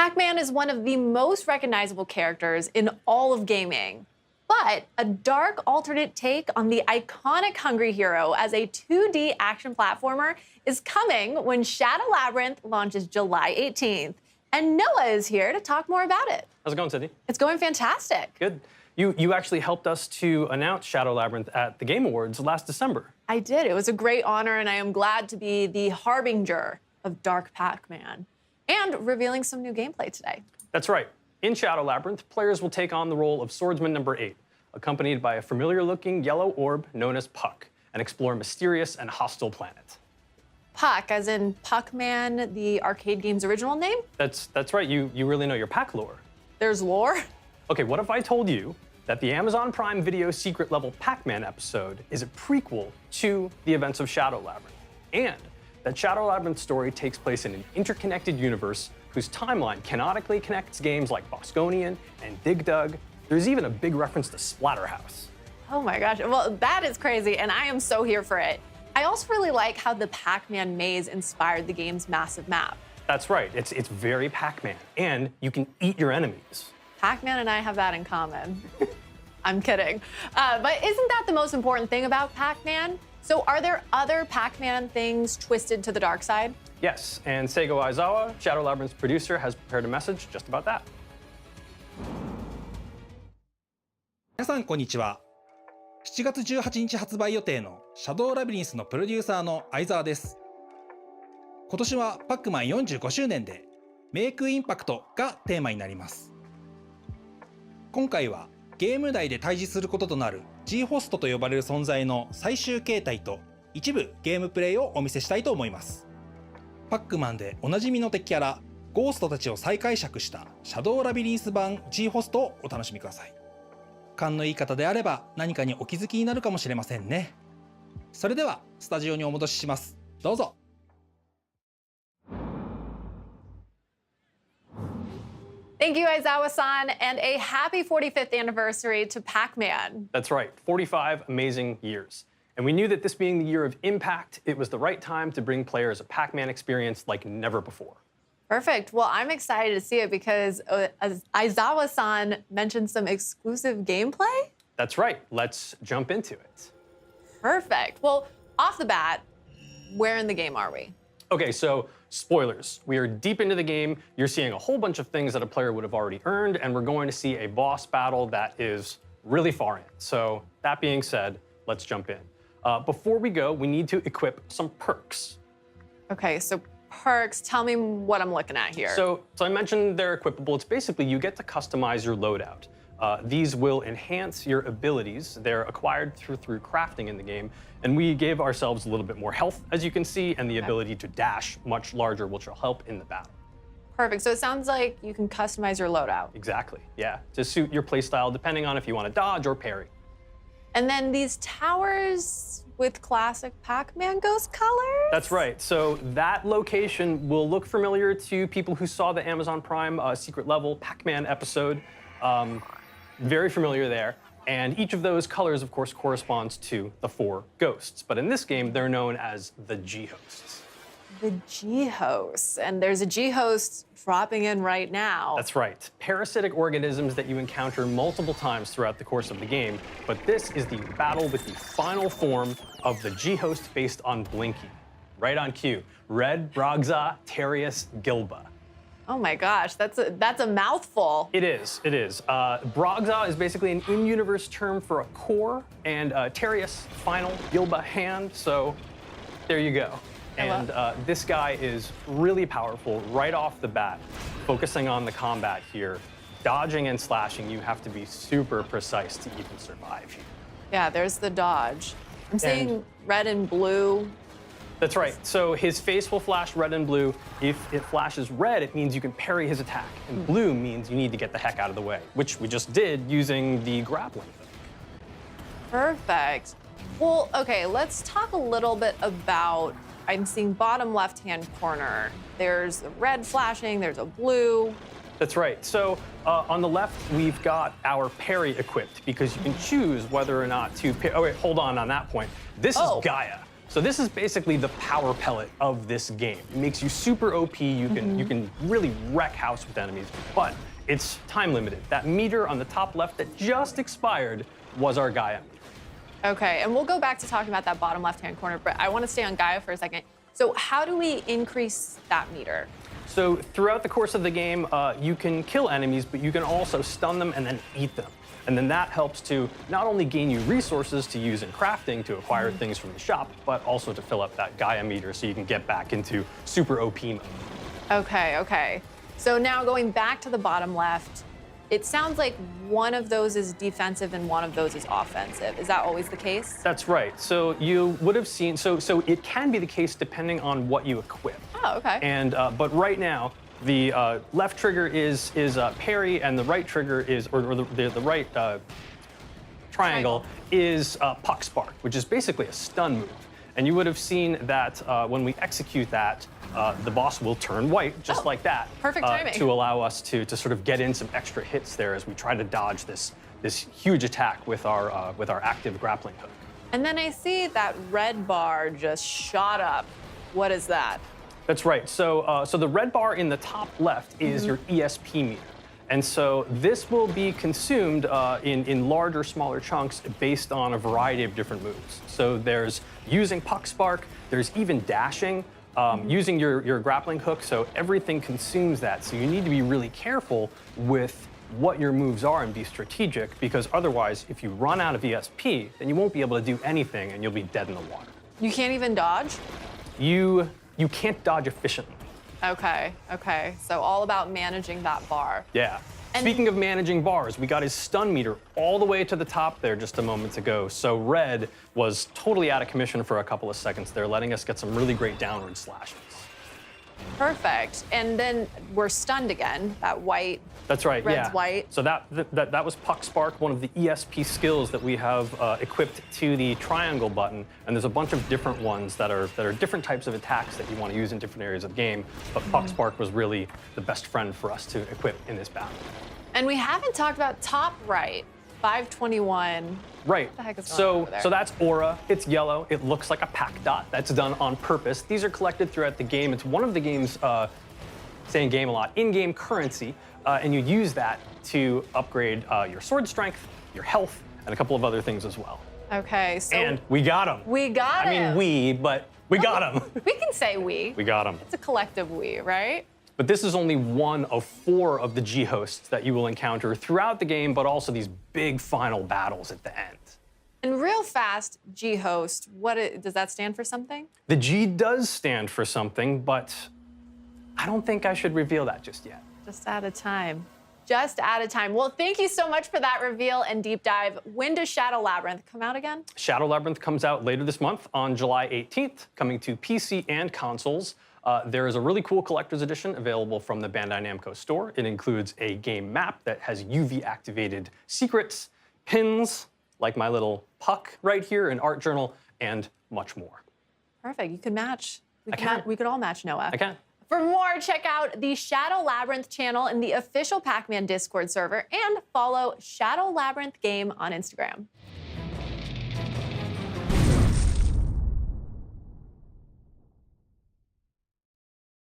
Pac-Man is one of the most recognizable characters in all of gaming. But a dark alternate take on the iconic Hungry Hero as a 2D action platformer is coming when Shadow Labyrinth launches July 18th. And Noah is here to talk more about it. How's it going, Sydney? It's going fantastic. Good. You actually helped us to announce Shadow Labyrinth at the Game Awards last December. I did. It was a great honor, and I am glad to be the harbinger of Dark Pac-Man and revealing some new gameplay today. That's right. In Shadow Labyrinth, players will take on the role of Swordsman No. 8, accompanied by a familiar-looking yellow orb known as Puck, and explore a mysterious and hostile planet. Puck, as in Pac-Man, the arcade game's original name? That's right. You really know your Pac lore. There's lore? Okay, what if I told you that the Amazon Prime Video secret level Pac-Man episode is a prequel to the events of Shadow Labyrinth, and that Shadow Labyrinth's story takes place in an interconnected universe whose timeline canonically connects games like Bosconian and Dig Dug. There's even a big reference to Splatterhouse. Oh my gosh, well, that is crazy, and I am so here for it. I also really like how the Pac-Man maze inspired the game's massive map. That's right, it's very Pac-Man, and you can eat your enemies. Pac-Man and I have that in common. I'm kidding. But isn't that the most important thing about Pac-Man? So are there other Pac-Man things twisted to the dark side? Yes, and Seigo Aizawa, Shadow Labyrinth's producer, has prepared a message just about that. 皆さんこんにちは。7月18日発売予定のシャドウラビリンスのプロデューサーの相沢です。今年はパックマン45周年でメイクインパクトがテーマになります。今回はゲーム内で対峙することとなる G ホストと呼ばれる存在の最終形態と一部ゲームプレイをお見せしたいと思います。パックマンでおなじみの敵キャラゴーストたちを再解釈したシャドウラビリンス版 G ホストをお楽しみください。勘のいい方であれば何かにお気づきになるかもしれませんね。それではスタジオにお戻しします。どうぞ。Thank you, Aizawa-san, and a happy 45th anniversary to Pac-Man. That's right, 45 amazing years. And we knew that this being the year of impact, it was the right time to bring players a Pac-Man experience like never before. Perfect. Well, I'm excited to see it because Aizawa-san mentioned some exclusive gameplay. That's right. Let's jump into it. Perfect. Well, off the bat, where in the game are we? Okay, so spoilers. We are deep into the game. You're seeing a whole bunch of things that a player would have already earned, and we're going to see a boss battle that is really far in. So that being said, let's jump in. Before we go, we need to equip some perks. Okay, so perks, tell me what I'm looking at here. So I mentioned they're equipable. It's basically you get to customize your loadout. These will enhance your abilities. They're acquired through crafting in the game. And we gave ourselves a little bit more health, as you can see, and the ability to dash much larger, which will help in the battle. Perfect. So it sounds like you can customize your loadout. Exactly, yeah, to suit your playstyle, depending on if you want to dodge or parry. And then these towers with classic Pac-Man ghost colors? That's right. So that location will look familiar to people who saw the Amazon Prime secret level Pac-Man episode. Very familiar there. And each of those colors, of course, corresponds to the 4 ghosts. But in this game, they're known as the G-hosts. The G-hosts. And there's a G-host dropping in right now. That's right. Parasitic organisms that you encounter multiple times throughout the course of the game. But this is the battle with the final form of the G-host based on Blinky. Right on cue. Red Brogza Terius Gilba. Oh my gosh, that's a mouthful. It is, it is. Brogza is basically an in-universe term for a core, and Terius, final, Gilba, hand, so there you go. And this guy is really powerful right off the bat. Focusing on the combat here, dodging and slashing, you have to be super precise to even survive here. Yeah, there's the dodge. I'm seeing red and blue. That's right. So his face will flash red and blue. If it flashes red, it means you can parry his attack. And blue means you need to get the heck out of the way, which we just did using the grappling hook. Perfect. Well, okay, let's talk a little bit about, I'm seeing bottom left-hand corner. There's a red flashing, there's a blue. That's right. So on the left, we've got our parry equipped because you can choose whether or not to parry. Oh, wait, hold on that point. This is Gaia. So this is basically the power pellet of this game. It makes you super OP. You can really wreck house with enemies, but it's time limited. That meter on the top left that just expired was our Gaia meter. Okay, and we'll go back to talking about that bottom left-hand corner, but I want to stay on Gaia for a second. So how do we increase that meter? So throughout the course of the game, you can kill enemies, but you can also stun them and then eat them. And then that helps to not only gain you resources to use in crafting to acquire things from the shop, but also to fill up that Gaia meter so you can get back into super OP mode. Okay. So now going back to the bottom left, it sounds like one of those is defensive and one of those is offensive. Is that always the case? That's right. So you would have seen, so it can be the case depending on what you equip. Oh, okay. And but right now, the left trigger is parry, and the right trigger is, or the right triangle is Puck Spark, which is basically a stun move. And you would have seen that when we execute that, the boss will turn white, just like that. Perfect timing. To allow us to sort of get in some extra hits there as we try to dodge this huge attack with our active grappling hook. And then I see that red bar just shot up. What is that? That's right. So the red bar in the top left is your ESP meter. And so this will be consumed in larger, smaller chunks based on a variety of different moves. So there's using Puck Spark, there's even dashing, using your grappling hook, so everything consumes that. So you need to be really careful with what your moves are and be strategic, because otherwise, if you run out of ESP, then you won't be able to do anything and you'll be dead in the water. You can't even dodge? You can't dodge efficiently. Okay. So all about managing that bar. Yeah. And speaking of managing bars, we got his stun meter all the way to the top there just a moment ago. So red was totally out of commission for a couple of seconds there, letting us get some really great downward slashes. Perfect. And then we're stunned again, that white. That's right, red's white. So that was Puck Spark, one of the ESP skills that we have equipped to the triangle button. And there's a bunch of different ones that are different types of attacks that you want to use in different areas of the game. But Puck Spark was really the best friend for us to equip in this battle. And we haven't talked about top right, 521. Right. What the heck is going on over there? So that's aura. It's yellow. It looks like a pack dot. That's done on purpose. These are collected throughout the game. It's one of the game's, saying game a lot, in-game currency, and you use that to upgrade your sword strength, your health, and a couple of other things as well. Okay, so. And we got him. We got him. I mean, but we got him. We can say we. We got him. It's a collective we, right? But this is only one of 4 of the G-hosts that you will encounter throughout the game, but also these big final battles at the end. And real fast, G-host, does that stand for something? The G does stand for something, but I don't think I should reveal that just yet. Just at a time. Just at a time. Well, thank you so much for that reveal and deep dive. When does Shadow Labyrinth come out again? Shadow Labyrinth comes out later this month on July 18th, coming to PC and consoles. There is a really cool collector's edition available from the Bandai-Namco store. It includes a game map that has UV-activated secrets, pins, like my little puck right here, an art journal, and much more. Perfect. You could match. We could all match Noah. I can. For more, check out the Shadow Labyrinth channel in the official Pac-Man Discord server and follow Shadow Labyrinth Game on Instagram.